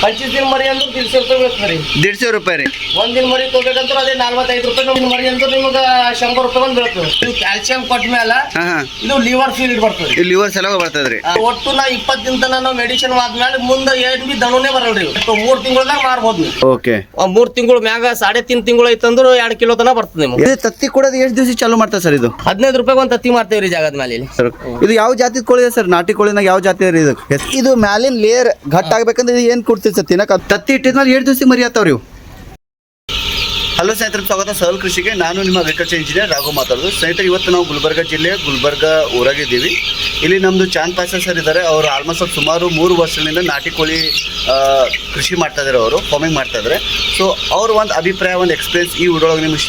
25 ದಿನ ಮರಿ ಅಂದ್ರೆ 150 ರೂಪಾಯಿ ಬೀಳ್ತದೆ ರೀ. 150 ರೂಪಾಯಿ ರೀ. ಒಂದಿನ ಮರಿ ತಗೋಬೇಕಂದ್ರೆ ಅದೇ 45 ರೂಪಾಯಿ. ಒಂದು ಮರಿ ಅಂದ್ರೆ ನಿಮಗೆ 100 ರೂಪಾಯಿ ಬಂದು ಬೀಳ್ತದೆ. ಇದು ಕ್ಯಾಲ್ಸಿಯಂ ಕೊಟ್ಟ ಮೇಲೆ ಇದು ಲಿವರ್ ಫೀಲ್ಡ್ ಬರ್ತದೆ. ಇಲ್ಲಿ ಲಿವರ್ ಸಲ ಬರ್ತದ್ರಿ. ಒಟ್ಟು ನಾ 20 ದಿನ ತನಕ ನಾವು ಮೆಡಿಸಿನ್ ಆದ್ಮೇಲೆ ಮುಂದೆ ಏನ್ ಬಿ ದಣನೇ ಬರಲ್ರಿ. 3 ತಿಂಗಳದಾಗ ಮಾರ್ಬೋದು ನೀವು. ಓಕೆ. 3 ತಿಂಗಳ ಮ್ಯಾಗ 3.5 ತಿಂಗಳು ಐತಂದ್ರೆ 2 ಕಿಲೋ ತನಕ ಬರ್ತದೆ ನಿಮ್ಗೆ. ಇದು ತತ್ತಿ ಕೊಡೋದು ಎಷ್ಟು ದಿವಸ ಚಾಲೂ ಮಾಡ್ತಾರೆ ಸರ್ ಇದು? 15 ರೂಪಾಯಿ ಒಂದು ತತ್ತಿ ಮಾಡ್ತೇವ್ರಿ ಜಾಗದ ಮೇಲೆ ಇಲ್ಲಿ. ಸರ್ ಇದು ಯಾವ ಜಾತಿ ಕೋಳಿ ಇದೆ ಸರ್? ನಾಟಿ ಕೋಳಿನಾಗ ಯಾವ ಜಾತಿ ರೀ ಇದು? ಇದು ಮ್ಯಾಲಿನ ಲೇಯರ್ ಘಟ್ ಆಗ್ಬೇಕಂದ್ರೆ ಇದು ಏನ್ ಕೊಡ್ತೀವಿ ಸರ್ ತಿನ್ನಕ? ತತ್ತಿ ಇಟ್ಟಿದ್ಮೇಲೆ 7 ದಿವಸ ಮರಿ ಆತಾವ್ರಿ ಇವು. ಹಲೋ ಸ್ನೇಹಿತರೆ, ಸ್ವಾಗತ ಸಹಲ್ ಕೃಷಿಗೆ. ನಾನು ನಿಮ್ಮ ಅಗ್ರಿಕಲ್ಚರ್ ಇಂಜಿನಿಯರ್ ರಾಘು ಮಾತಾಡೋದು. ಸ್ನೇಹಿತರೆ, ಇವತ್ತು ನಾವು ಗುಲ್ಬರ್ಗ ಜಿಲ್ಲೆಯ ಗುಲ್ಬರ್ಗ ಊರಾಗಿದ್ದೀವಿ. ಇಲ್ಲಿ ನಮ್ಮದು ಚಾಂದ್ ಪಾಯ್ಸ ಸರ್ ಇದ್ದಾರೆ. ಅವರು ಆಲ್ಮೋಸ್ಟ್ ಸುಮಾರು 3 ವರ್ಷಗಳಿಂದ ನಾಟಿ ಕೋಳಿ ಕೃಷಿ ಮಾಡ್ತಾ ಇದ್ದಾರೆ. ಅವರು ಫಾರ್ಮಿಂಗ್ ಮಾಡ್ತಾ ಇದ್ದಾರೆ. ಸೊ ಅವ್ರ ಒಂದು ಅಭಿಪ್ರಾಯ, ಒಂದು ಎಕ್ಸ್ಪೀರಿಯನ್ಸ್ ಈ ವಿಡಿಯೋಗೆ ನಿಮ್ಗೆ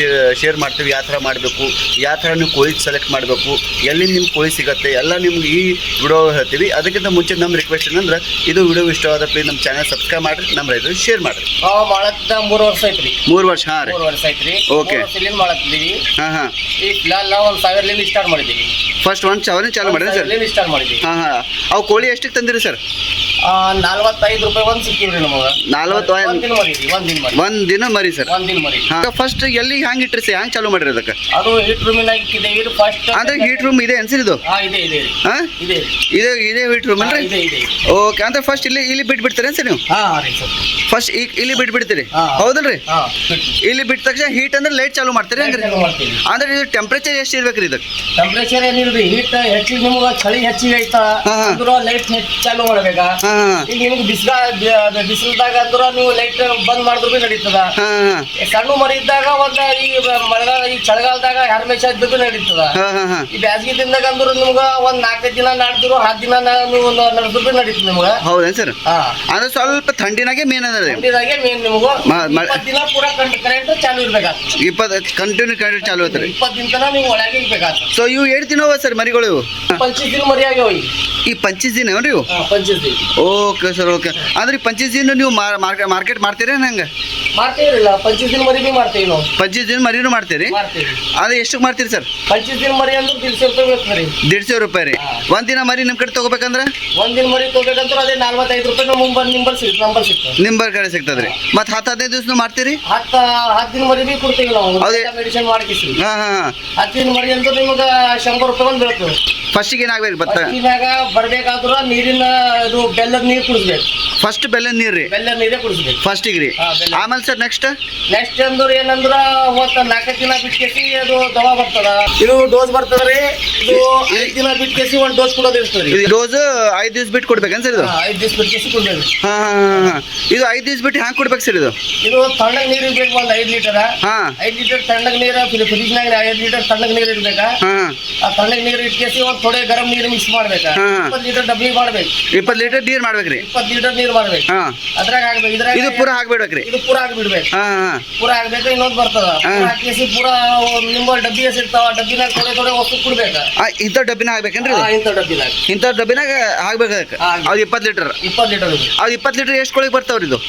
ಶೇರ್ ಮಾಡ್ತೀವಿ. ಯಾವ ಥರ ಮಾಡಬೇಕು, ಯಾವ ಥರ ನೀವು ಕೋಳಿ ಸೆಲೆಕ್ಟ್ ಮಾಡಬೇಕು, ಎಲ್ಲಿ ನಿಮ್ಮ ಕೋಳಿ ಸಿಗುತ್ತೆ ಎಲ್ಲ ನಿಮ್ಗೆ ಈ ವಿಡಿಯೋ ಹೇಳ್ತೀವಿ. ಅದಕ್ಕಿಂತ ಮುಂಚೆ ನಮ್ಮ ರಿಕ್ವೆಸ್ಟ್ ಏನಂದ್ರೆ, ಇದು ವಿಡಿಯೋ ಇಷ್ಟವಾದ ಪ್ಲೀಸ್ ನಮ್ಮ ಚಾನಲ್ ಸಬ್ಸ್ಕ್ರೈಬ್ ಮಾಡಿರಿ, ನಮ್ಮ ರೈತರು ಶೇರ್ ಮಾಡಿರಿ. ಮಾಡತ್ತ 3 ವರ್ಷ ಐತ್ರಿ. 3 ವರ್ಷ? ಹಾಂ ರೀ, 3 ವರ್ಷ ಐತ್ರಿ. ಓಕೆ. ಮಾಡತ್ತಿದ್ದೀವಿ. ಹಾಂ. ಈ ಫಿಲಹಾಲ್ 1,000 ಸ್ಟಾರ್ಟ್ ಮಾಡಿದ್ದೀವಿ. ಫಸ್ಟ್ 1,000 ಚಾಲು ಮಾಡಿರಿ ಸರ್? ಸ್ಟಾರ್ಟ್ ಮಾಡಿದ್ದೀವಿ. ಹಾಂ. ಅವು ಕೋಳಿ ಎಷ್ಟಕ್ಕೆ ತಂದಿರಿ ಸರ್? 45 ರೂಪಾಯಿ ಒಂದು ಸಿಕ್ಕಿವ್ರಿ ನಮಗೆ. 45 ಒಂದಿನ ಮರಿ. ಒಂದು ದಿನ ಮರಿ ಸರ್? ಒಂದಿನ ಮರಿ. ಫಸ್ಟ್ ಎಲ್ಲಿ ಹ್ಯಾಂಗ್ ಇಟ್ರಿ ಸರ್? ಹ್ಯಾಂಗ್ ಚಾಲು ಮಾಡಿರಿ ಅದಕ್ಕೆ? ಅದು ಹೀಟ್ ರೂಮಿನಾಗ ಇಟ್ಟಿದ್ದೇವೆ. ಫಸ್ಟ್ ಅಂದ್ರೆ ಹೀಟ್ ರೂಮ್ ಇದೆ ಅನ್ಸರ್ ಇದು? ಇದೆ ಇದೆ ಹಾಂ ಇದೆ ಹೀಟ್ ರೂಮ್ ಅಲ್ರಿ? ಇದೆ. ಓಕೆ. ಅಂದ್ರೆ ಫಸ್ಟ್ ಇಲ್ಲಿ ಬಿಟ್ಬಿಡ್ತೀರಿ ಸರ್ ನೀವು? ಫಸ್ಟ್ ಇಲ್ಲಿ ಬಿಟ್ಬಿಡ್ತೀರಿ, ಹೌದಲ್ರಿ? ಇಲ್ಲಿ ಬಿಟ್ಟ ತಕ್ಷಣ ಹೀಟ್ ಅಂದ್ರೆ ಲೈಟ್ ಚಾಲು ಮಾಡ್ತೀರಿ ಹಂಗ್ರಿ? ಅಂದ್ರೆ ಇದು ಟೆಂಪ್ರೇಚರ್ ಎಷ್ಟು ಇರ್ಬೇಕ್ರಿ ಇದಕ್ಕೆ? ಟೆಂಪ್ರೇಚರ್ ಏನಿಲ್ರಿ, ಹೀಟ್ ಹೆಚ್ಚಿಗೆ ನಿಮ್ಗೆ ಚಳಿ ಹೆಚ್ಚಿಗೆ ಐತಾ ಅಂದ್ರ ಲೈಟ್ ಹೆಚ್ಚು ಚಾಲು ಮಾಡ್ಬೇಕಾ. ಈಗ ನಿಮ್ಗೆ ಬಿಸಿಲದಾಗ ಅಂದ್ರ ನೀವು ಲೈಟ್ ಬಂದ್ ಮಾಡಿದ್ರು ಬಿ ನಡೀತದ. ಸಣ್ಣ ಮರಿ ಇದ್ದಾಗ ಒಂದ್ ಈ ಮಳೆಗಾಲ ಈ ಚಳಿಗಾಲದಾಗ ಹರ್ಮೇಶ ಇದ್ದು ನಡೀತದ. ಈ ಬ್ಯಾಸಗಿ ದಿನದಾಗ ಅಂದ್ರ ನಿಮ್ಗ ಒಂದ್ 4-5 ದಿನ ನಾಡ್ದ್ರು 10 ದಿನ ನೀವು ನಡೆದ್ರು ಬಿ ನಡೀತದ ನಿಮ್ಗ. ಹೌದೇನ್ ಸರ್? ಅಂದ್ರೆ ಸ್ವಲ್ಪ ಥಂಡಿನಾಗೆ ಮೇನ್ ಅದ. ಥಂಡಿದಾಗೆ ಮೇನ್ ನಿಮ್ಗ 20 ದಿನ ಪೂರಾ ಕರೆಂಟ್ ಚಾಲು ಇರ್ಬೇಕಾಗ್ತದೆ. 20 ಕಂಟಿನ್ಯೂ ಕರೆಂಟ್ ಚಾಲು ಇರ್ತಾರೆ. 20 ದಿನ ತನಕ ನೀವು ಒಳಗೆ ಇರ್ಬೇಕಾಗ್ತದೆ. ಸೊ ಇವು 7 ದಿನ ಹೋಗ ಸರ್ ಮರಿಗಳು? ಇವು 25 ದಿನ ಮರಿ ಆಗ್ಯಾವ. ಈ 25 ದಿನ ಅವ್ರಿ ಇವು? 25 ದಿನ. Okay sir, okay. ಅಂದ್ರೆ 25 ದಿನ ನೀವು ಮಾರ್ಕೆಟ್ ಮಾಡ್ತೀರಿ ನಂಗೆ? ಮಾಡ್ತೀವಿಲ್ಲ, 25 ದಿನ ಮರಿ ಬಿ ಮಾಡ್ತೀವಿ ನಾವು. 25 ದಿನ ಮರಿನೂ ಮಾಡ್ತೀರಿ? ಅದು ಎಷ್ಟಕ್ಕೆ ಮಾಡ್ತೀರಿ ಸರ್? 25 ದಿನ ಮರಿ ಅಂದ್ರೆ 150 ರೂಪಾಯಿ ಬೀಳ್ತದೆ ರೀ. 150 ರೂಪಾಯಿ ರೀ. ಒಂದಿನ ಮರಿ ನಿಮ್ಮ ಕಡೆ ತಗೋಬೇಕಂದ್ರೆ? ಒಂದಿನ ಮರಿ ತಗೋಬೇಕಂದ್ರೆ ಅದೇ 45 ರೂಪಾಯಿ ನಂಬರ್ ಸಿಗ್ತದೆ. ನಿಂಬರ್ ಕಡೆ ಸಿಗ್ತದ್ರಿ. ಮತ್ತೆ 10-15 ದಿವಸ ಮಾಡ್ತೀರಿ? 10 ದಿನ ಮರಿ ಬಿ ಕೊಡ್ತೀವಿ ನಾವು. ಮೆಡಿಸಿನ್ ಮಾಡಿಸಿ. 10 ದಿನ ಮರಿ ಅಂದ್ರೆ ನಿಮಗೆ 100 ರೂಪಾಯಿ ಬಂದು ಬೀಳ್ತದೆ. ಫಸ್ಟಿಗೆ ಏನಾಗ್ಬೇಕು? ಬರ್ಬೇಕಾದ್ರ ನೀರಿನ ಇದು ಬೆಲ್ಲದ ನೀರು ಕುಡಿಸ್ಬೇಕು. ಫಸ್ಟ್ ಬೆಲ್ಲದ ನೀರು ರೀ? ಬೆಲ್ಲದ ನೀರೇ ಕುಡಿಸ್ಬೇಕು ಫಸ್ಟಿಗೆ ರೀ. ಆಮೇಲೆ ಸರ್ ನೆಕ್ಸ್ಟ್ ಅಂದ್ರೆ ಏನಂದ್ರ 4 ದಿನ ಬಿಟ್ಕೇಸಿ ಅದು ದವಾ ಬರ್ತದ. ಇದು ಡೋಸ್ ಬರ್ತದ್ರಿ. ಇದು 5 ದಿನ ಬಿಟ್ಕೇಸಿ ಒಂದು ಡೋಸ್ ಕೊಡೋದು ಇರ್ತದೆ. ಡೋಸ್ 5 ದಿವಸ ಬಿಟ್ಟು ಕೊಡ್ಬೇಕೇನು ಸರ್ ಇದು? 5 ದಿವಸ ಬಿಟ್ಕೇಸಿ ಕೊಡ್ಬೇಕು. ಇದು 5 ದಿವಸ ಬಿಟ್ಟು ಹ್ಯಾಂಗೆ ಕೊಡ್ಬೇಕು ಸರ್ ಇದು? ಇದು ತಣ್ಣಗೆ ನೀರು ಇರ್ಬೇಕು. ಒಂದು 5 ಲೀಟರ್. 5 ಲೀಟರ್ ತಣ್ಣಗೆ ನೀರು ಫ್ರಿಜ್ನಾಗ 5 ಲೀಟರ್ ತಣ್ಣಗೆ ನೀರು ಇರ್ಬೇಕಾ. ಆ ತಣ್ಣಗೆ ನೀರು ಇಟ್ಕೇಸಿ ಒಂದು ಥೋಡೆ ಗರಂ ನೀರು ಮಿಕ್ಸ್ ಮಾಡ್ಬೇಕಾ. 20 ಲೀಟರ್ ಡಬ್ಬಿ ಮಾಡ್ಬೇಕು. 20 ಲೀಟರ್ ನೀರು ಮಾಡ್ಬೇಕ್ರಿ? 20 ಲೀಟರ್ ನೀರು ಮಾಡ್ಬೇಕು. ಅದ್ರಾಗ ಹಾಕ್ಬೇಕು. ಇದ್ರಾಗ ಇದು ಪೂರ ಹಾಕ್ಬಿಡ್ಬೇಕ್ರಿ? ಇದು ಪೂರ ಹಾಕ್ಬಿಡ್ಬೇಕು. ಪೂರ ಹಾಕ್ಬೇಕು. ಇನ್ನೊಂದು ಬರ್ತದ ಹಾಕಿ ಪೂರ ನಿಮ್ಮ ಡಬ್ಬಿ ಇರ್ತಾವ. ಡಬ್ಬಿನಾಗ ಥೋಡೆ ವಸ್ತು ಕೊಡ್ಬೇಕ. ಇಂಥ ಡಬ್ಬಿನ ಹಾಕ್ಬೇಕೇನ್ರಿ? ಇಂಥ ಡಬ್ಬಿನಾಗ ಹಾಕ್ಬೇಕು. ಅದು 20 ಲೀಟರ್? 20 ಲೀಟರ್. ಅದು 20 ಲೀಟರ್ ಎಷ್ಟು ಕೋಳಿಗೆ ಬರ್ತಾವ್ರಿ ಇದು?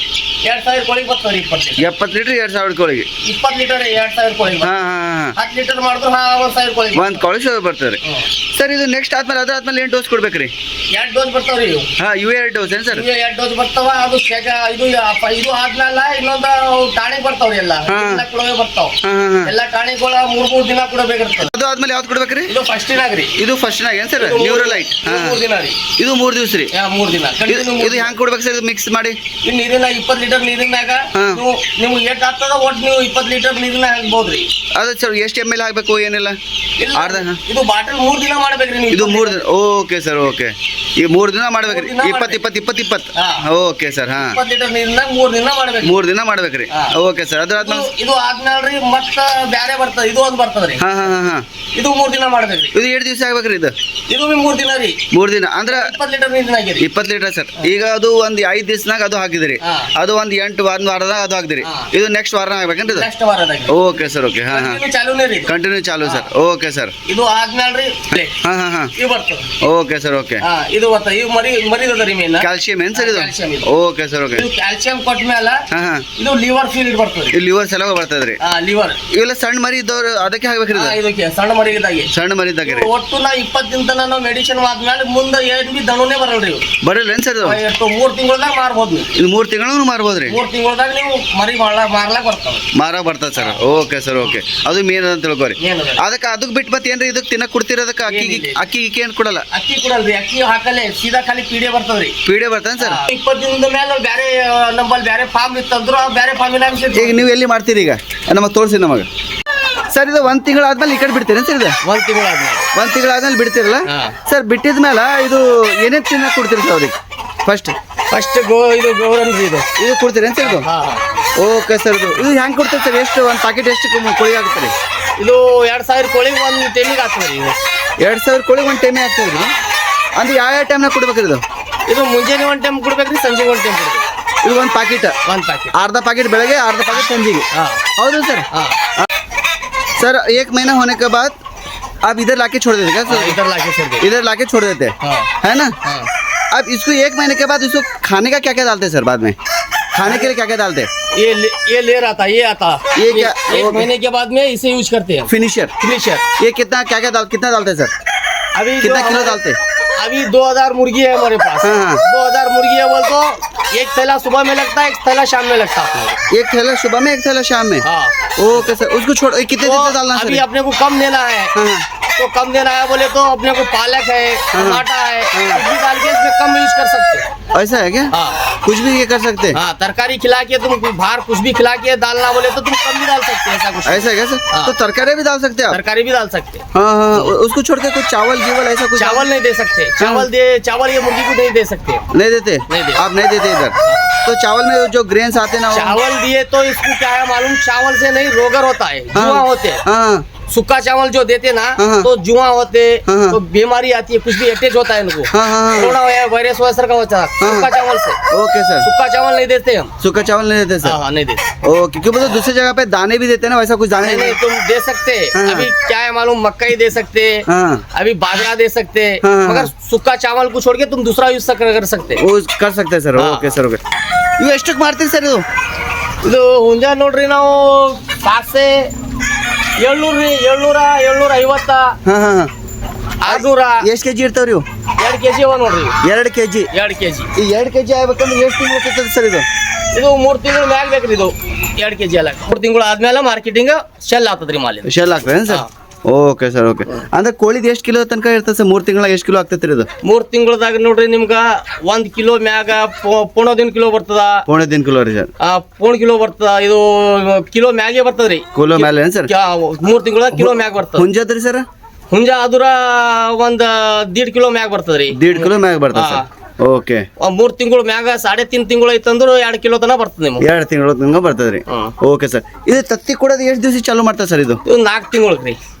2000 ಕೋಳಿಗೆ ಬರ್ತಾವ್ರಿ. 70 ಲೀಟರ್ 2000 ಕೋಳಿಗೆ? 20 ಲೀಟರ್ 2000 ಕೋಳಿಗೆ. 10 ಲೀಟರ್ ಮಾಡಿದ್ರು 1000 ಕೋಳಿಗೆ. ಒಂದು ಕೋಳಿ ಬರ್ತದೆ ಸರ್. ಇದು ನೆಕ್ಸ್ಟ್ ಆದ್ಮೇಲೆ ಅದಾದ್ಮೇಲೆ ಏನು ಡೋಸ್ ಕೊಡ್ಬೇಕ್ರಿ? 2 ಡೋಸ್ ಬರ್ತಾವ್ರಿ ಇವು. ಇವು 2 ಡೋಸ್ ಏನು ಸರ್? 2 ಡೋಸ್ ಬರ್ತಾವ. ಅದು ಇದು ಆದ್ಮೇಲೆ ಇನ್ನೊಂದು ಟಾಣಿಕ್ ಬರ್ತಾವ್ರಿ. ಎಲ್ಲ ಕೊಡೋವೆ ಬರ್ತಾವ. ಎಲ್ಲ ಟಾಣಿಕ್ಗಳ 3 ದಿನ ಕೊಡಬೇಕಿರ್ತದೆ. ಅದು ಆದ್ಮೇಲೆ ಯಾವ್ದು ಕೊಡ್ಬೇಕ್ರಿ? ಇದು ಫಸ್ಟಿನಾಗ್ರಿ. ಇದು ಫಸ್ಟ್ನಾಗ ಏನು ಸರ್? ನ್ಯೂರಲೈಟ್ 3 ದಿನ ರೀ. ಇದು 3 ದಿವಸ ರೀ? 3 ದಿನ. ಇದು ಹ್ಯಾಂಗೆ ಕೊಡ್ಬೇಕು ಸರ್? ಇದು ಮಿಕ್ಸ್ ಮಾಡಿ ನೀರಿನ 20 ಲೀಟರ್ ನೀರಿನಾಗ ನೀವು ಎಷ್ಟು ಆಗ್ತದ ಒಟ್ಟು ನೀವು 20 ಲೀಟರ್ ನೀರಿನ ಹಾಕ್ಬೋದ್ರಿ. ಅದು ಸರ್ ಎಷ್ಟು ml ಹಾಕ್ಬೇಕು ಏನಿಲ್ಲ? ಇದು ಬಾಟಲ್ 3 ದಿನ ಮಾಡ್ಬೇಕ್ರಿ ನೀವು. ಇದು 3 ದಿನ. Okay sir, okay. ಈ 3 ದಿನ ಮಾಡ್ಬೇಕ್ರಿ? 20. Okay sir. 20 ಲೀಟರ್ ನೀರಿನಾಗ 3 ದಿನ ಮಾಡ್ಬೇಕು. 3 ದಿನ ಮಾಡ್ಬೇಕ್ರಿ? Okay sir. ಅದಾದ್ಮೇಲೆ ಇದು ಆದ್ಮೇಲೆ ಮತ್ತ ಬ್ಯಾರೆ ಬರ್ತದ. ಇದು ಒಂದು ಬರ್ತದ್ರಿ. ಇದು 3 ದಿನ ಮಾಡ್ಬೇಕ್ರಿ. ಇದು 7 ದಿವಸ ಆಗ್ಬೇಕ್ರಿ? ಇದು 3 ದಿನ ರೀ. 3 ದಿನ ಅಂದ್ರೆ 20 ಲೀಟರ್ ನೀರಿನಾಗ 20 ಲೀಟರ್ ಸರ್. ಈಗ ಅದು ಒಂದು 5 ದಿವಸನಾಗ ಅದು ಹಾಕಿದ್ರಿ, ಅದು ಒಂದು 8 ವಾರದಾಗ ಅದು ಹಾಕಿದ್ರಿ. ಇದು ನೆಕ್ಸ್ಟ್ ವಾರ ಆಗ್ಬೇಕೇನ್ರಿ? ನೆಕ್ಸ್ಟ್ ವಾರದಾಗ. Okay sir, okay. ಕಂಟಿನ್ಯೂ ಚಾಲು ಸರ್. Okay sir. ಇದು ಆದ್ಮೇಲೆ ಇದು ಬರ್ತದೆ. Okay sir, okay. ಇದು ಇದು ಗೊತ್ತಾ ಇವು ಮರಿದರಿ ಮೇನ್ ಕ್ಯಾಲ್ಸಿಯಂ ಏನ್ ಸರ್ ಇದು? ಕ್ಯಾಲ್ಸಿಯಂ ಇದು. Okay sir okay. ಇದು ಕ್ಯಾಲ್ಸಿಯಂ ಕೊಟ್ಟ ಮೇಲೆ ಹಾ ಹಾ ಇದು ಲಿವರ್ ಫೀಲ್ಡ್ ಬರ್ತದೆ. ಇಲ್ಲಿ ಲಿವರ್ ಸಲ ಬರ್ತದ್ರಿ. ಲಿವರ್ ಇವೆಲ್ಲ ಸಣ್ಣ ಮರಿ ಇದ್ದವ್ರು ಅದಕ್ಕೆ ಹಾಕ್ಬೇಕ್ರಿ ಇದು? ಇದಕ್ಕೆ ಸಣ್ಣ ಮರಿದಾಗಿ ಸಣ್ಣ ಮರಿ ಇದ್ದಾಗ್ರಿ. ಒಟ್ಟು ನಾ 20 ದಿನ ತನಕ ನಾವು ಮೆಡಿಸಿನ್ ಆದ್ಮೇಲೆ ಮುಂದೆ ಏನ್ ಬಿ ದಣನೇ ಬರಲ್ರಿ ಇವು. ಬರಲ್ಲೇನ್ ಸರ್ ಇದು? 3 ತಿಂಗಳದಾಗ ಮಾರ್ಬೋದು ನೀವು. ಇದು 3 ತಿಂಗಳು ಮಾರ್ಬೋದ್ರಿ? 3 ತಿಂಗಳದಾಗ ನೀವು ಮರಿ ಮಾರ್ಲಾಕ್ ಬರ್ತಾವ. ಮಾರಾಕ್ ಬರ್ತದ ಸರ್. Okay sir okay. ಅದು ಮೇನ್ ಅಂತ ತಿಳ್ಕೊರಿ. ಅದಕ್ಕೆ ಬಿಟ್ಟು ಮತ್ತೆ ಏನ್ರಿ ಇದಕ್ಕೆ ತಿನ್ನಕ್ ಕೊಡ್ತಿರೋದಕ್ಕೆ ಅಕ್ಕಿ ಏನ್ ಕೊಡಲ್ಲ? ಅಕ್ಕಿ ಕೊಡಲ್ರಿ, ಅಕ್ಕಿ ಹಾಕಲ್ಲೇ ಸೀದಾ ಖಾಲಿ ಪೀಡೆ ಬರ್ತದ್ರಿ. ಪೀಡೆ ಬರ್ತೇನೆ ಸರ್? 20 ದಿನದ ಮೇಲೆ ಬೇರೆ ನಮ್ಮಲ್ಲಿ ಬೇರೆ ಫಾರ್ಮ್ ಇತ್ತಂದ್ರು ಬೇರೆ ಫಾರ್ಮಿನಾಗ ಈಗ ನೀವು ಎಲ್ಲಿ ಮಾಡ್ತೀರಿ ಈಗ ನಮಗೆ ತೋರಿಸಿ ನಮಗೆ. ಸರ್ ಇದು 1 ತಿಂಗಳು ಆದ್ಮೇಲೆ ಈ ಕಡೆ ಬಿಡ್ತೀರಿ ಸರ್? ಇದು 1 ತಿಂಗಳಾದ್ಮೇಲೆ 1 ತಿಂಗಳಾದ್ಮೇಲೆ ಬಿಡ್ತೀರಲ್ಲ ಸರ್? ಬಿಟ್ಟಿದ ಮೇಲೆ ಇದು ಏನೇನು ತಿನ್ನಕ್ ಕೊಡ್ತೀರಿ ಸರ್ ಅವ್ರಿಗೆ? ಫಸ್ಟ್ ಇದು ಗೌರನ್ರಿ ಇದು ಕೊಡ್ತೀರಿ ಸರ್ ಇದು? Okay sir. ಇದು ಹೆಂಗೆ ಕೊಡ್ತೀರಿ ಸರ್? ಎಷ್ಟು ಒಂದು ಪ್ಯಾಕೆಟ್ ಎಷ್ಟು ಕೋಳಿ ಆಗುತ್ತೆ ರೀ? ಇದು 2000 ಕೋಳಿಗೆ ಒಂದು ಟೈಮಿಗೆ ಆಗ್ತದೆ ರೀ. 2000 ಕೋಳಿಗೆ ಒಂದು ಟೈಮಿಗೆ ಆಗ್ತದೆ ರೀ? ಅಂದ್ರೆ ಯಾವ ಟೈಮ್ನಾಗ ಕೊಡ್ಬೇಕ್ರಿ ಇದು? ಇದು ಮುಂಜಾನೆ 1 ಟೈಮ್ ಕೊಡ್ಬೇಕ್ರಿ, ಸಂಜೆಗೆ 1 ಟೈಮ್ ಕೊಡ್ಬೇಕು. ಇದು ಒಂದು ಪ್ಯಾಕೆಟ್ अर्धा पैकेट बेलगे अर्धा पैकेट संजी। हौदू सर? सर 1 महीना होने के बाद आप इधर लाके छोड़ देते क्या सर? इधर लाके छोड़ देते है ना? अब इसको 1 महीने के बाद इसको खाने का क्या क्या डालते हैं सर? बाद में खाने के लिए क्या क्या डालते हैं? ये लेयर आता, ये क्या 1 महीने के बाद में इसे यूज करते हैं। फिनिशर ये कितना कितना डालते हैं सर? अभी कितना किलो डालते हैं? अभी 2000 मुर्गी है हमारे पास। 2000 मुर्गी है बोल तो 1 थैला सुबह में लगता है, 1 थैला शाम में लगता है। 1 थैला सुबह में 1 थैला शाम में? Okay sir. उसको छोड़ कितने दिन तक डालना? अभी अपने को कम देना है तो कम देना है बोले तो अपने को पालक है, टमाटर है, कुछ भी डाल के इसमें कम यूज कर सकते हैं। ऐसा है क्या? कुछ भी ये कर सकते हैं? तरकारी खिला के तुम बाहर कुछ भी खिला के डालना बोले तो तुम कम भी डाल सकते हैं। ऐसा कुछ ऐसा है क्या सर? तो तरकारी भी डाल सकते हैं आप? तरकारी भी डाल सकते हैं। हाँ उसको छोड़ के कुछ चावल ऐसा कुछ? चावल नहीं दे सकते। चावल ये मुर्गी को नहीं दे सकते। नहीं देते? आप नहीं देते इधर? तो चावल में जो ग्रेन्स आते ना, चावल दिए तो इसको क्या है मालूम, चावल से नहीं रोगर होता है, जुआ होते हैं। सूखा चावल जो देते ना तो जुआ होते, तो बीमारी आती है, कुछ भी अटैच होता है इनको, कोरोना वायरस वैसा का होता है सूखा चावल से। Okay sir. सूखा चावल नहीं देते हम। सूखा चावल नहीं देते सर? नहीं देते। ओके। क्यों बोलते दूसरी जगह पे दाने भी देते ना, वैसा कुछ दाने नहीं तुम दे सकते। अभी क्या है मालूम, मक्कई दे सकते, अभी बाजरा दे सकते, मगर सूखा चावल को छोड़ के तुम दूसरा यूज कर सकते सर। Okay sir okay. ಇವು ಎಷ್ಟಕ್ಕೆ ಮಾಡ್ತೀರಿ ಸರ್? ಇದು ಹುಂಜ ನೋಡ್ರಿ ನಾವು 700 700 750 600 ಎಷ್ಟು ಕೆಜಿ ಇರ್ತಾವ್ರಿ ಇವು? 2 ಕೆಜಿ ಅವ ನೋಡ್ರಿ. 2 ಕೆಜಿ? 2 ಕೆಜಿ. ಈ 2 ಕೆಜಿ ಆಗ್ಬೇಕಂದ್ರೆ ಎಷ್ಟು ತಿಂಗಳು ಹೋಗ್ತದೆ ಸರ್ ಇದು? ಇದು 3 ತಿಂಗಳು ಮ್ಯಾಗ ಬೇಕ್ರಿ. ಇದು 2 ಕೆಜಿ ಅಲ್ಲ, 3 ತಿಂಗಳು ಆದ್ಮೇಲೆ ಮಾರ್ಕೆಟಿಂಗ್ ಶೆಲ್ ಆಗ್ತದ್ರಿ ಮಾಲ್. ಶೆಲ್ ಆಗ್ತದೆ ಸರ್? Okay sir okay. ಅಂದ್ರೆ ಕೋಳಿದು ಎಷ್ಟು ಕಿಲೋ ತನಕ ಇರ್ತದೆ ಸರ್? 3 ತಿಂಗಳ ಎಷ್ಟು ಕಿಲೋ ಆಗ್ತೈತ್ರಿ ಇದು? 3 ತಿಂಗಳದಾಗ ನೋಡ್ರಿ ನಿಮ್ಗ 1 ಕಿಲೋ ಮ್ಯಾಗ ಪೌಣ ಕಿಲೋ ಬರ್ತದ. ಪೌಣ ಕಿಲೋ ರೀ ಸರ್? ಪೌಣ ಕಿಲೋ ಬರ್ತದ. ಇದು ಕಿಲೋ ಮ್ಯಾಗೆ ಬರ್ತದ್ರಿ. ಕಿಲೋ ಮೇಲೆ ಏನ್ ಸರ್? 3 ತಿಂಗಳದಾಗ ಕಿಲೋ ಮ್ಯಾಗ ಬರ್ತದ. ಹುಂಜದ್ರಿ ಸರ್? ಹುಂಜ ಅದ್ರ 1.5 ಕಿಲೋ ಮ್ಯಾಗ ಬರ್ತದ್ರಿ. 1.5 ಕಿಲೋ ಮ್ಯಾಗ ಬರ್ತದ ಸರ್? ಓಕೆ. 3 ತಿಂಗಳು ಮ್ಯಾಗ 3.5 ತಿಂಗಳು ಐತಂದ್ರ 2 ಕಿಲೋ ತನಕ ಬರ್ತದೆ ನಿಮ್ಗೆ. 2 ತಿಂಗಳು ತನಕ ಬರ್ತದ್ರಿ? Okay sir. ಇದು ತತ್ತಿ ಕೊಡೋದು ಎಷ್ಟು ದಿವಸ ಚಾಲೂ ಮಾಡ್ತಾರೆ ಸರ್ ಇದು? 4 ತಿಂಗಳು ರೀ.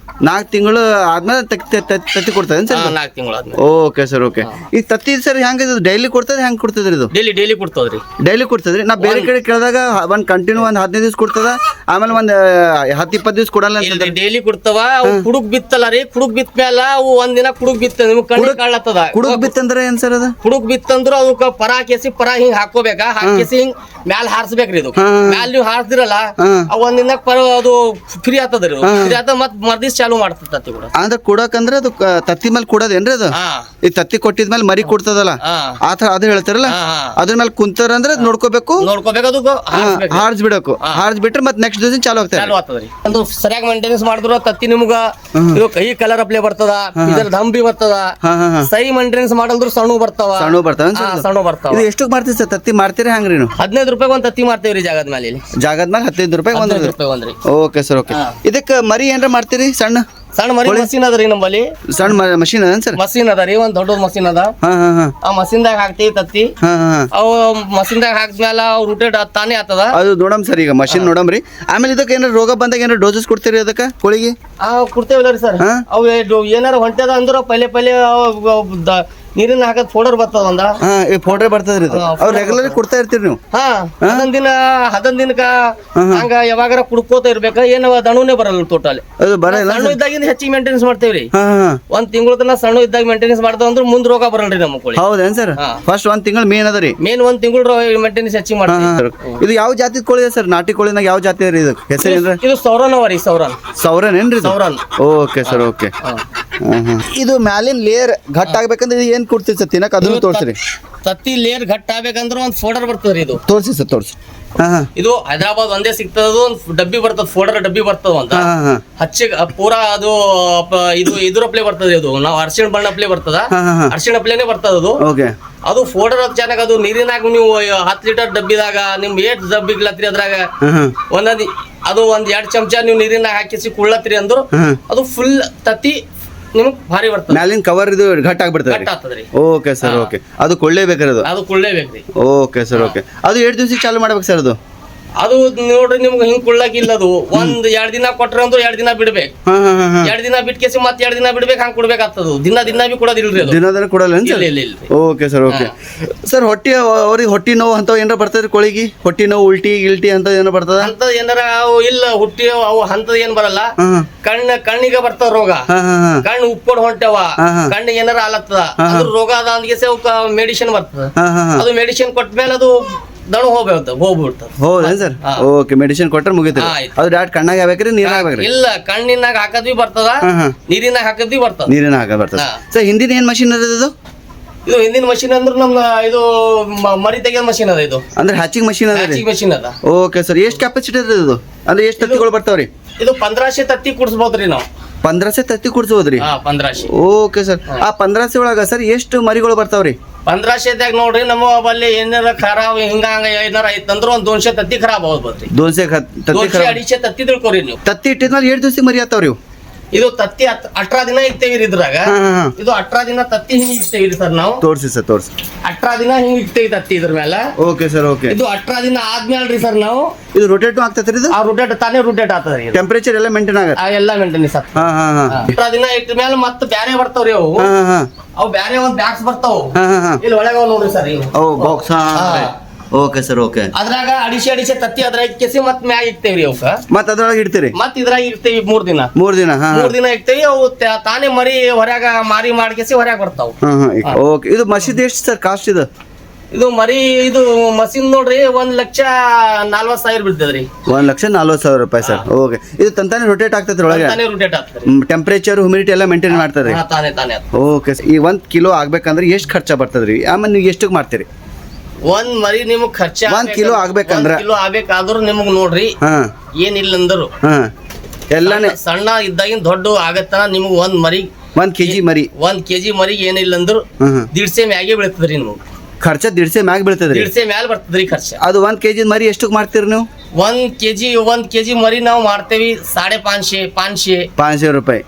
4 ತಿಂಗಳು ಆದ್ಮೇಲೆ ತತ್ತಿ ಕೊಡ್ತದೆ ಸರ್? 4 ತಿಂಗಳು ಆದ್ಮೇಲೆ. Okay sir okay. ಈ ತತ್ತಿ ಸರ್ ಹೆಂಗೆ ಡೈಲಿ ಕೊಡ್ತದೆ? ಹೆಂಗೆ ಕೊಡ್ತದ್ರಿ ಇದು? ಡೈಲಿ ಕೊಡ್ತದ್ರಿ. ಡೈಲಿ ಕೊಡ್ತದ್ರಿ? ನಾ ಬೇರೆ ಕಡೆ ಕೇಳಿದಾಗ ಒಂದು ಕಂಟಿನ್ಯೂ 15 ದಿವಸ ಕೊಡ್ತದ, ಆಮೇಲೆ ಒಂದು 10-20 ದಿವಸ ಕೊಡಲ್ಲ ಅಂತ. ಡೈಲಿ ಕೊಡ್ತಾವ. ಕುಡುಕ್ ಬಿತ್ತಲ್ಲ ರೀ, ಕುಡುಕ್ ಬಿತ್ತ ಮೇಲೆ ಅವು ಒಂದಿನ ಕುಡುಕ್ ಬಿತ್ತ ನಿಮ್ಗೆ ಕಣ್ಣು ಕಾಣ್ಲತ್ತದ. ಕುಡುಕ್ ಬಿತ್ತಂದ್ರೆ ಏನ್ ಸರ್ ಅದು? ಕುಡುಕ್ ಬಿತ್ತಂದ್ರ ಅದಕ್ಕೆ ಪರ ಹಿಂಗ್ ಹಾಕೋಬೇಕಾ, ಹಾಕಿಸಿ ಹಿಂಗ್ ಮ್ಯಾಲ ಹಾರಿಸ್ಬೇಕ್ರಿ. ಇದು ಮ್ಯಾಲ ನೀವು ಹಾರಿಸ್ದಿರಲ್ಲ ಒಂದಿನ ಅದು ಫ್ರೀ ಆಗ್ತದ್ರಿ. ಫ್ರೀ ಆತ ಮತ್ ಮರ್ದಿಸ್ ಚಾಲು ಮಾಡ್ತದ ತತ್ತಿ ಕೂಡ. ಅಂದ್ರೆ ಕೊಡಕಂದ್ರೆ ಅದು ತತ್ತಿ ಮೇಲೆ ಕೊಡೋದೇನ್ರಿ ಅದು? ಈ ತತ್ತಿ ಕೊಟ್ಟಿದ್ಮೇಲೆ ಮರಿ ಕೊಡ್ತದಲ್ಲ ಆ ತರ ಅದು ಹೇಳ್ತಾರಲ್ಲ, ಅದ್ರ ಮೇಲೆ ಕುಂತಾರ ಅಂದ್ರೆ ನೋಡ್ಕೋಬೇಕು ಅದು ಹಾರಿಸ್ಬಿಡಬೇಕು. ಹಾರಿಸ್ಬಿಟ್ರೆ ಮತ್ತೆ ನೆಕ್ಸ್ಟ್ ದಿವಸ ಚಾಲು ಆಗ್ತದೆ. ಒಂದು ಸರಿಯಾಗಿ ಮೇಂಟೆನೆನ್ಸ್ ಮಾಡಿದ್ರ ತತ್ತಿ ನಿಮ್ಗ ಇದು ಕೈ ಕಲರ್ ಅಪ್ಲೇ ಬರ್ತದ, ಇದ್ರ ದಂಬಿ ಬರ್ತದ. ಸೈ ಮೇಂಟೆನೆನ್ಸ್ ಮಾಡಲ್ದ್ರು ಸಣ್ಣ ಬರ್ತಾವ. ಸಣ್ಣ ಬರ್ತಾವ. ಇದು ಎಷ್ಟು ಮಾಡ್ತೀರಿ ಸರ್ ತತ್ತಿ? ಮಾಡ್ತೀರಿ ಹಂಗ್ರಿ? 15 ರೂಪಾಯಿ ಒಂದು ತತ್ತಿ ಮಾಡ್ತೇವ್ರಿ ಜಾಗದ ಮೇಲೆ. 15 ರೂಪಾಯಿ ಒಂದ್ರಿ? Okay sir okay. ಇದಕ್ಕೆ ಮರಿ ಏನ್ರ ಮಾಡ್ತೀರಿ? ಸಣ್ಣ ಮರಿ ಮಷೀನ್ ಅದ ರೀ ನಮ್ಮಲ್ಲಿ. ಸಣ್ಣ ಮಷೀನ್ ಅದ ಸರ್? ಮಷೀನ್ ಅದ ರೀ, ಒಂದ್ ದೊಡ್ಡ ಮಷೀನ್ ಅದ. ಆ ಮಷೀನ್ದಾಗ ಹಾಕ್ತಿವಿ ತತ್ತಿ. ಅವು ಮಷೀನ್ದಾಗ ಹಾಕಿದ್ಮೇಲೆ ಅವ್ರು ರೂಟೇಟ್ ತಾನೇ ಆಗ್ತದ. ಅದು ನೋಡಮ್ ಸರ್, ಈಗ ಮಷೀನ್ ನೋಡಮ್ರಿ. ಆಮೇಲೆ ಇದಕ್ಕೆ ಏನಾರ ರೋಗ ಬಂದಾಗ ಏನಾರ ಡೋಸಸ್ ಕೊಡ್ತೀರಿ ಅದಕ್ಕೆ ಕೋಳಿಗೆ? ಕೊಡ್ತೇವಲ್ಲ ರೀ ಸರ್. ಅವು ಏನಾರ ಹೊಂಟದ ಅಂದ್ರ ಪೈಲೆ ನೀರಿನ ಹಾಕದ್ ಫೋಡರ್ ಬರ್ತದ ಒಂದ. ಹಾ ಈ ಫೋಟೋ ಬರ್ತದ್ರಿ ಇದು ಅವ್ರು ರೆಗ್ಯುಲರ್ ಕೊಡ್ತಾ ಇರ್ತೀರಿ ನೀವು? ಹಾ ಹದನ್ ದಿನಕ್ಕ ಹಂಗ ಯಾವಾಗಾರ ಕುಡ್ಕೋತ ಇರ್ಬೇಕ ಏನ ದಣುನೇ ಬರಲ್ಲ ಟೋಟಲ್. ಅದು ಬರಲ್ಲ. ಸಣ್ಣ ಇದ್ದಾಗಿಂದ ಹೆಚ್ಚಿಗೆ ಮೇಂಟೆನೆನ್ಸ್ ಮಾಡ್ತೇವ್ರಿ. ಹಾ ಹಾ ಒಂದ್ ತಿಂಗಳ ತನ ಸಣ್ಣ ಇದ್ದಾಗ ಮೇಂಟೆನೆನ್ಸ್ ಮಾಡ್ತಾವ ಅಂದ್ರೆ ಮುಂದ್ ರೋಗ ಬರಲ್ರಿ ನಮ್ಮ ಕೋಳಿ. ಹೌದೇನ್ ಸರ್? ಫಸ್ಟ್ ಒಂದ್ ತಿಂಗಳು ಮೇನ್ ಅದ ರೀ. ಮೇನ್ ಒಂದ್ ತಿಂಗಳ ಮೇಂಟೆನೆನ್ಸ್ ಹೆಚ್ಚಿಗೆ ಮಾಡ್ತೀವಿ. ಇದು ಯಾವ ಜಾತಿ ಕೋಳಿ ಸರ್? ನಾಟಿ ಕೋಳಿನಾಗ ಯಾವ ಜಾತಿ ರೀ ಇದು? ಹೆಸರು ಏನ್ರಿ? ಇದು ಸೌರನ್ ಅವರಿ. ಸೌರನ್ ಏನ್ರಿ? ಸೌರನ್. Okay sir okay. ಇದು ಮ್ಯಾಲಿನ ಲೇಯರ್ ಗಟ್ಟ ಆಗ್ಬೇಕಂದ್ರೆ ಇದು ಏನ್ ಕೊಡ್ತೀರಿ ಸರ್ ತಿನ್ನಕ್? ಅದನ್ನು ತೋರ್ಸ್ರಿ. ತತ್ತಿ ಲೇಯರ್ ಗಟ್ಟ ಆಗ್ಬೇಕಂದ್ರ ಒಂದ್ ಫೋಲ್ಡರ್ ಬರ್ತದ್ರಿ. ಇದು ತೋರ್ಸಿ ಸರ್ ತೋರ್ಸಿ. ಹಾ ಹಾ ಇದು ಹೈದರಾಬಾದ್ ಒಂದೇ ಸಿಗ್ತದ. ಒಂದ್ ಡಬ್ಬಿ ಬರ್ತದ, ಫೋಲ್ಡರ್ ಡಬ್ಬಿ ಬರ್ತದ ಅಂತ. ಹಚ್ಚಿಗೆ ಪೂರಾ ಅದು ಇದು ಇದ್ರ ಪ್ಲೇ ಬರ್ತದೆ. ಅದು ನಾವು ಅರ್ಶಿಣ ಬಣ್ಣ ಪ್ಲೇ ಬರ್ತದ, ಅರ್ಶಿಣ ಪ್ಲೇನೆ ಬರ್ತದ ಅದು. ಓಕೆ. ಅದು ಫೋಲ್ಡರ್ ಅದು ಚೆನ್ನಾಗ. ಅದು ನೀರಿನಾಗ ನೀವು 10 ಲೀಟರ್ ಡಬ್ಬಿದಾಗ ನಿಮ್ ಏಟ್ ಡಬ್ಬಿಗ್ಲತ್ರಿ ಅದ್ರಾಗ ಒಂದೊಂದ್ ಅದು ಒಂದ್ 2 ಚಮಚ ನೀವು ನೀರಿನಾಗ ಹಾಕಿಸಿ ಕುಳ್ಳತ್ರಿ ಅಂದ್ರು ಅದು ಫುಲ್ ತತ್ತಿ ನಿಮಗ್ ಭಾರಿ ಬರ್ತದೆ. ಮ್ಯಾಲಿನ ಕವರ್ ಇದು ಗಟ್ಟ ಆಗ್ಬಿಡ್ತದೆ. ಗಟ್ಟ ಆಗ್ತದ್ರಿ. Okay sir okay. ಅದು ಕೊಳ್ಳೇಬೇಕ್ರಿ ಅದು? ಅದು ಕುಳ್ಳೇಬೇಕ್ರಿ. Okay sir okay. ಅದು 8 ದಿವಸಕ್ಕೆ ಚಾಲು ಮಾಡ್ಬೇಕು ಸರ್ ಅದು? ಅದು ನೋಡ್ರಿ ನಿಮ್ಗೆ ಹಿಂಗ್ ಕುಳ್ಳಾಕಿಲ್ಲ. ಅದು ಒಂದ್ 2 ದಿನ ಕೊಟ್ರ ಅಂದ್ರೆ 2 ದಿನ ಬಿಡ್ಬೇಕು. 2 ದಿನ ಬಿಟ್ಕೇಸಿ ಮತ್ತೆ 2 ದಿನ ಬಿಡ್ಬೇಕು. ಹಂಗ್ ಕೊಡ್ಬೇಕಾಗ್ತದ. ದಿನ ಬಿ ಕೊಡೋದಿಲ್ರಿ ಅದು. ದಿನ ಕೊಡಲ್ಲ ಸರ್? ಇಲ್ಲ. Okay sir okay. ಸರ್ ಅವ್ರಿಗೆ ಹೊಟ್ಟಿ ನೋವು ಅಂತ ಏನಾರ ಬರ್ತದ್ರಿ ಕೋಳಿಗೆ? ಹೊಟ್ಟಿ ನೋವು, ಉಲ್ಟಿ ಅಂತ ಏನೋ ಬರ್ತದ ಅಂತ ಏನಾರ? ಇಲ್ಲ ಹುಟ್ಟಿ ಅವು ಅಂತದ್ ಏನ್ ಬರಲ್ಲ. ಕಣ್ಣಿಗೆ ಬರ್ತಾವ ರೋಗ. ಕಣ್ಣು ಉಪ್ಪೊಡ್ ಹೊಂಟವ, ಕಣ್ಣಿಗೆ ಏನಾರ ಆಲತ್ತದ ಅದ್ರ ರೋಗ ಅದ ಅಂದ್ಗೆಸಿ ಮೆಡಿಸಿನ್ ಬರ್ತದ. ಅದು ಮೆಡಿಸಿನ್ ಕೊಟ್ಮೇಲೆ ಅದು ದಣು ಹೋಗ್ಬಿಡ್ತದ. ಹೌದೇನ್ ಸರ್? ಓಕೆ. ಮೆಡಿಸಿನ್ ಕೊಟ್ರೆ ಮುಗಿತದೆ. ಅದು ಡೈರೆಕ್ಟ್ ಕಣ್ಣಾಗ ಹಾಕ್ಬೇಕ್ರಿ ನೀರಾಗ ಹಾಕ್ಬೇಕ್ರಿ? ಇಲ್ಲ, ಕಣ್ಣಿನಾಗ ಹಾಕದ್ವಿ ಬರ್ತದ, ನೀರಿನಾಗ ಹಾಕದ್ವಿ ಬರ್ತದ. ನೀರಿನ ಹಾಕ ಬರ್ತದ. ಸರ್ ಹಿಂದಿನ ಏನ್ ಮಷಿನ್ ಅದ ಇದು? ಇದು ಹಿಂದಿನ ಮಷಿನ್ ಅಂದ್ರೆ ನಮ್ಮ ಇದು ಮರಿ ತೆಗಿಯೋ ಮಷಿನ್ ಅದ. ಇದು ಅಂದ್ರೆ ಹ್ಯಾಚಿಂಗ್ ಮಷಿನ್ ಅದ? ಹ್ಯಾಚಿಂಗ್ ಮಷಿನ್ ಅದ. Okay sir. ಎಷ್ಟು ಕೆಪಾಸಿಟಿ ಅದ ಇದು? ಅಂದ್ರೆ ಎಷ್ಟು ತತ್ತಿಗಳು ಬರ್ತಾವ್ರಿ? ಇದು 1500 ತತ್ತಿ ಕುಡಿಸ್ಬೋದ್ರಿ ನಾವು. 1500 ತತ್ತಿ ಕುಡಿಸಬಹುದ್ರಿ? 1500. Okay sir. ಆ 1500 ಒಳಗ ಸರ್ ಎಷ್ಟು ಮರಿಗಳು ಬರ್ತಾವ್ರಿ? 1500ದಾಗ ನೋಡ್ರಿ ನಮ್ಮ ಬಲ್ಲಿ ಏನಾರ ಖರಾಬ್ ಹಿಂಗ ಏನಾರ ಐತಂದ್ರ ಒಂದ್ 200 ತತ್ತಿ ಖರಾಬ್ ಆಗ್ಬೋದ್ರಿ. 200 ತತ್ತಿ ಖರಾಬ್? 200-250 ತತ್ತಿ ತಿಳ್ಕೊರಿ ನೀವು. ತತ್ತಿ ಇಟ್ಟಿದ್ಮೇಲೆ 7 ದಿವಸ ಮರಿ ಆತಾವ್ರಿ? ಇದು ತತ್ತಿ 18 ದಿನ ಇರ್ತೇವಿ ಇದ್ರಾಗ. ಇದು 18 ದಿನ ತತ್ತಿ ಹಿಂಗ್ ಇರ್ತೇವಿ ಸರ್ ನಾವು. ತೋರ್ಸಿ ಸರ್ ತೋರ್ಸಿ. 18 ದಿನ ಹಿಂಗ್ ಇರ್ತೇವಿ ತತ್ತಿ ಇದ್ರ ಮೇಲೆ. Okay sir okay. ಇದು 18 ದಿನ ಆದ್ಮೇಲ್ರಿ ಸರ್ ನಾವು ಇದು ರೊಟೇಟ್ ಆಗ್ತೈತ್ರಿ? ಇದು ತಾನೇ ರೊಟೇಟ್ ಆಗ್ತದ್ರಿ. ಟೆಂಪರೇಚರ್ ಎಲ್ಲ ಮೇಂಟೈನ್ ಆಗತ್ತೆ? ಎಲ್ಲ ಮೇಂಟೆನೆನ್ಸ್ ಆಗ್ತದೆ. 18 ದಿನ ಇಟ್ಟ ಮೇಲೆ ಮತ್ತೆ ಬ್ಯಾರೆ ಬರ್ತಾವ್ರಿ ಅವು. ಅವು ಬ್ಯಾರೆ ಒಂದ್ ಬ್ಯಾಗ್ಸ್ ಬರ್ತಾವ. ಇಲ್ಲಿ ಒಳಗ ನೋಡ್ರಿ ಸರ್ ಇವು. ಬಾಕ್ಸ್. Okay sir okay. ಅದ್ರಾಗ ಅಡಿಸೆ ತತ್ತಿ ಅದ್ರಾಗ ಕೆಸಿ ಮತ್ ಮ್ಯಾಗ ಇಡ್ತೇವ್ರಿ ಅವಕ್ಕ. ಮತ್ ಅದ್ರೊಳಗೆ ಇಡ್ತೀರಿ? ಮತ್ ಇದ್ರಾಗ ಇಡ್ತೇವಿ 3 ದಿನ. 3 ದಿನ ಇಡ್ತೇವಿ. ಅವು ತಾನೇ ಮರಿ ಹೊರಗ ಮಾರಿ ಮಾಡ್ಕೇಸಿ ಹೊರಗ ಬರ್ತಾವ. ಓಕೆ. ಇದು ಮಸೀದ್ ಎಷ್ಟು ಸರ್ ಕಾಸ್ಟ್ ಇದು? ಇದು ಮರಿ ಇದು ಮಷಿನ್ ನೋಡ್ರಿ 1,40,000 ಬೀಳ್ತದ್ರಿ. 1,40,000 ರೂಪಾಯಿ ಸರ್. ಓಕೆ. ಇದು ತಂತಾನೆ ರೊಟೇಟ್ ಆಗ್ತೈತ್ರಿ ಒಳಗೆ? ರೊಟೇಟ್ ಆಗ್ತದೆ. ಟೆಂಪರೇಚರ್ ಹ್ಯೂಮಿಡಿಟಿ ಎಲ್ಲ ಮೇಂಟೈನ್ ಮಾಡ್ತದೆ? ತಾನೇ. ಓಕೆ. ಈ 1 ಕಿಲೋ ಆಗ್ಬೇಕಂದ್ರೆ ಎಷ್ಟು ಖರ್ಚ ಬರ್ತದ್ರಿ? ಆಮೇಲೆ ನೀವು ಎಷ್ಟಕ್ಕೆ ಮಾಡ್ತೀರಿ? ಒಂದ್ ಮರಿ ನಿಮಗ್ ಖರ್ಚ 1 ಕಿಲೋ ಆಗ್ಬೇಕಂದ್ರ? ಕಿಲೋ ಆಗ್ಬೇಕಾದ್ರೂ ನಿಮಗ್ ನೋಡ್ರಿ ಏನಿಲ್ಲ ಅಂದ್ರು ಎಲ್ಲಾನೇ ಸಣ್ಣ ಇದ್ದಾಗಿನ ದೊಡ್ಡ ಆಗತ್ತನ ನಿಮಗ್ ಒಂದ್ ಮರಿ 1 kg ಮರಿ 1 kg ಮರಿಗೆ ಏನಿಲ್ಲ ಅಂದ್ರು 150 ಮ್ಯಾಗೆ ಬೀಳ್ತದ್ರಿ ನಿಮಗ್ ಖರ್ಚ. 150 ಮ್ಯಾಗ ಬೀಳ್ತದ್ರಿ? 150 ಮ್ಯಾಲ ಬರ್ತದ್ರಿ ಖರ್ಚ. ಅದು 1 kg ಮರಿ ಎಷ್ಟಕ್ಕೆ ಮಾಡ್ತೀರಿ ನೀವು? 1 kg ಮರಿ ನಾವು ಮಾಡ್ತೇವಿ 550 ರೂಪಾಯಿ. ರೂಪಾಯಿ.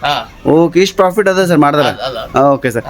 ಓಕೆ. ಇಷ್ಟು ಪ್ರಾಫಿಟ್ ಅದ ಸರ್ ಮಾಡಿದ್ರ? Okay sir.